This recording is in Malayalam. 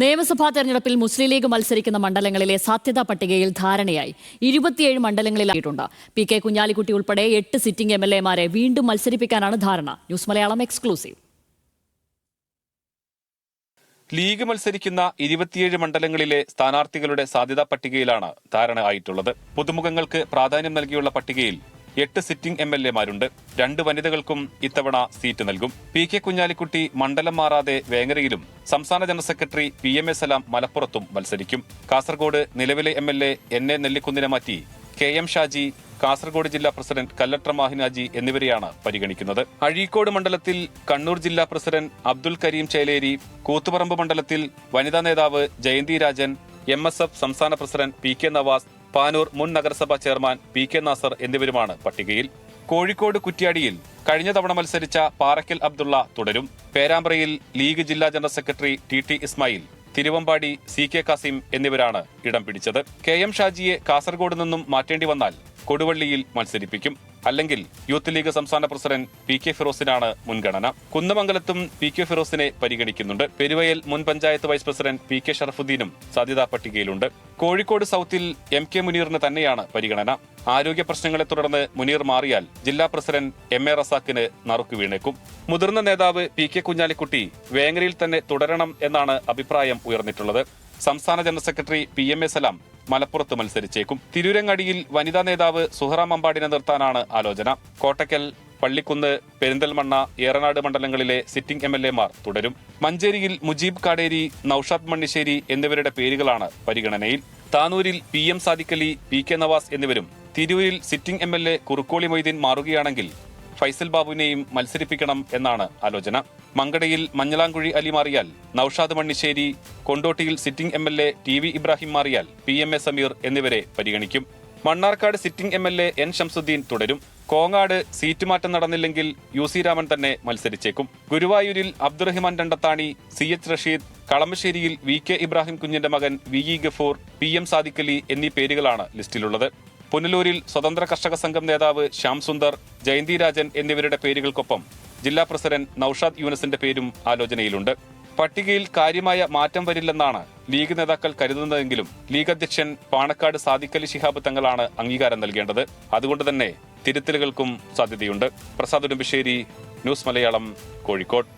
നിയമസഭാ തെരഞ്ഞെടുപ്പിൽ മുസ്ലിം ലീഗ് മത്സരിക്കുന്ന മണ്ഡലങ്ങളിലെ സാധ്യതാ പട്ടികയിൽ ധാരണയായി 27 മണ്ഡലങ്ങളിലായിട്ടുണ്ട്. പി കെ കുഞ്ഞാലിക്കുട്ടി ഉൾപ്പെടെ 8 സിറ്റിംഗ് MLA-മാരെ വീണ്ടും മത്സരിപ്പിക്കാനാണ് ധാരണ. News Malayalam exclusive. ലീഗ് മത്സരിക്കുന്ന 27 മണ്ഡലങ്ങളിലെ സ്ഥാനാർത്ഥികളുടെ സാധ്യതാ പട്ടികയിലാണ് ധാരണ ആയിട്ടുള്ളത്. പുതുമുഖങ്ങൾക്ക് പ്രാധാന്യം നൽകിയുള്ള പട്ടികയിൽ 8 സിറ്റിംഗ് MLA-മാരുണ്ട്. 2 വനിതകൾക്കും ഇത്തവണ സീറ്റ് നൽകും. പി കെ കുഞ്ഞാലിക്കുട്ടി മണ്ഡലം മാറാതെ വേങ്ങരയിലും സംസ്ഥാന ജനറൽ സെക്രട്ടറി PMA സലാം മലപ്പുറത്തും മത്സരിക്കും. കാസർഗോഡ് നിലവിലെ MLA NA നെല്ലിക്കുന്നിനെ മാറ്റി KM ഷാജി, കാസർഗോഡ് ജില്ലാ പ്രസിഡന്റ് കല്ലട്ര മാഹിനാജി എന്നിവരെയാണ് പരിഗണിക്കുന്നത്. അഴീക്കോട് മണ്ഡലത്തിൽ കണ്ണൂർ ജില്ലാ പ്രസിഡന്റ് അബ്ദുൽ കരീം ചേലേരി, കൂത്തുപറമ്പ് മണ്ഡലത്തിൽ വനിതാ നേതാവ് ജയന്തി രാജൻ, MSF സംസ്ഥാന പ്രസിഡന്റ് PK നവാസ്, പാനൂർ മുൻ നഗരസഭാ ചെയർമാൻ PK നാസർ എന്നിവരുമാണ് പട്ടികയിൽ. കോഴിക്കോട് കുറ്റ്യാടിയിൽ കഴിഞ്ഞ തവണ മത്സരിച്ച പാറക്കൽ അബ്ദുള്ള തുടരും. പേരാമ്പ്രയിൽ ലീഗ് ജില്ലാ general secretary TT Ismail, Thiruvambady CK Kasim എന്നിവരാണ് ഇടം പിടിച്ചത്. KM ഷാജിയെ കാസർഗോഡ് നിന്നും മാറ്റേണ്ടി വന്നാൽ കൊടുവള്ളിയിൽ മത്സരിപ്പിക്കും. അല്ലെങ്കിൽ യൂത്ത് ലീഗ് സംസ്ഥാന പ്രസിഡന്റ് PK ഫിറോസിനാണ് മുൻഗണന. കുന്നമംഗലത്തും PK ഫിറോസിനെ പരിഗണിക്കുന്നുണ്ട്. പെരുവയൽ മുൻ പഞ്ചായത്ത് വൈസ് പ്രസിഡന്റ് PK ഷറഫുദ്ദീനും സാധ്യതാ പട്ടികയിലുണ്ട്. കോഴിക്കോട് സൗത്തിൽ MK മുനീറിന് തന്നെയാണ് പരിഗണന. ആരോഗ്യ പ്രശ്നങ്ങളെ തുടർന്ന് മുനീർ മാറിയാൽ ജില്ലാ പ്രസിഡന്റ് MA റസാക്കിന് നറുക്ക് വീണേക്കും. മുതിർന്ന നേതാവ് PK കുഞ്ഞാലിക്കുട്ടി വേങ്ങരയിൽ തന്നെ തുടരണം എന്നാണ് അഭിപ്രായം ഉയർന്നിട്ടുള്ളത്. സംസ്ഥാന ജനറൽ സെക്രട്ടറി PMA സലാം മലപ്പുറത്ത് മത്സരിച്ചേക്കും. തിരൂരങ്ങാടിയിൽ വനിതാ നേതാവ് സുഹറ മമ്പാടിനെ നിർത്താനാണ് ആലോചന. കോട്ടക്കൽ, പള്ളിക്കുന്ന്, പെരിന്തൽമണ്ണ, ഏറനാട് മണ്ഡലങ്ങളിലെ സിറ്റിംഗ് MLA-മാർ തുടരും. മഞ്ചേരിയിൽ മുജീബ് കാടേരി, നൌഷാദ് മണ്ണിശ്ശേരി എന്നിവരുടെ പേരുകളാണ് പരിഗണനയിൽ. താനൂരിൽ PM സാദിഖലി, PK നവാസ് എന്നിവരും, തിരൂരിൽ സിറ്റിംഗ് MLA കുറുക്കോളി മൊയ്തീൻ മാറുകയാണെങ്കിൽ ഫൈസൽ ബാബുവിനെയും മത്സരിപ്പിക്കണം എന്നാണ് ആലോചന. മങ്കടയിൽ മഞ്ഞളാംകുഴി അലി മാറിയാൽ നൌഷാദ് മണ്ണിശ്ശേരി, കൊണ്ടോട്ടിയിൽ സിറ്റിംഗ് MLA TV ഇബ്രാഹിം മാറിയാൽ PMA സമീർ എന്നിവരെ പരിഗണിക്കും. Mannarkkad sitting MLA N Shamsudheen തുടരും. കോങ്ങാട് സീറ്റ് മാറ്റം നടന്നില്ലെങ്കിൽ UC രാമൻ തന്നെ മത്സരിച്ചേക്കും. ഗുരുവായൂരിൽ അബ്ദുറഹിമാൻ രണ്ടത്താണി, CH റഷീദ്, കളമശ്ശേരിയിൽ VK ഇബ്രാഹിം കുഞ്ഞിന്റെ മകൻ VE ഗഫൂർ, PM സാദിഖലി എന്നീ പേരുകളാണ് ലിസ്റ്റിലുള്ളത്. പുനലൂരിൽ സ്വതന്ത്ര കർഷക സംഘം നേതാവ് ശ്യാം സുന്ദർ, ജയന്തി രാജൻ എന്നിവരുടെ പേരുകൾക്കൊപ്പം ജില്ലാ പ്രസിഡന്റ് നൌഷാദ് യൂനസിന്റെ പേരും ആലോചനയിലുണ്ട്. പട്ടികയിൽ കാര്യമായ മാറ്റം വരില്ലെന്നാണ് ലീഗ് നേതാക്കൾ കരുതുന്നതെങ്കിലും ലീഗ് അധ്യക്ഷൻ പാണക്കാട് സാദിഖലി ശിഹാബ് തങ്ങളാണ് അംഗീകാരം നൽകേണ്ടത്. അതുകൊണ്ട് തന്നെ തിരുത്തലുകൾക്കും സാധ്യതയുണ്ട്. പ്രസാദ് ഉടുമ്പശ്ശേരി, ന്യൂസ് മലയാളം, കോഴിക്കോട്.